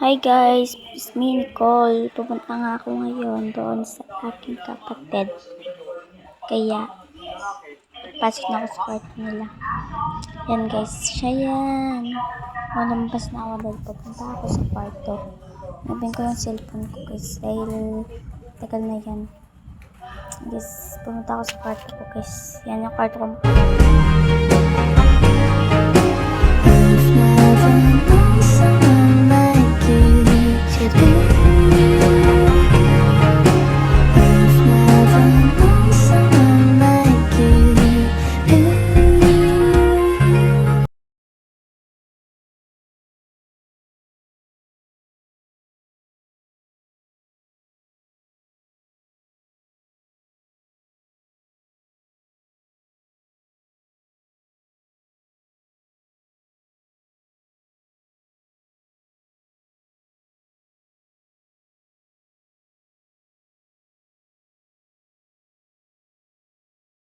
Hi guys, it's me Nicole. Pupunta nga ako ngayon doon sa aking kapatid. Kaya, pasok na ako sa kwarto nila. Yan guys, siya yan. Lumabas na ako dahil pupunta ako sa kwarto. Nabing ko yung cellphone ko guys dahil tagal na yan. Guys, pumunta ako sa kwarto ko guys. Yan yung kwarto ko.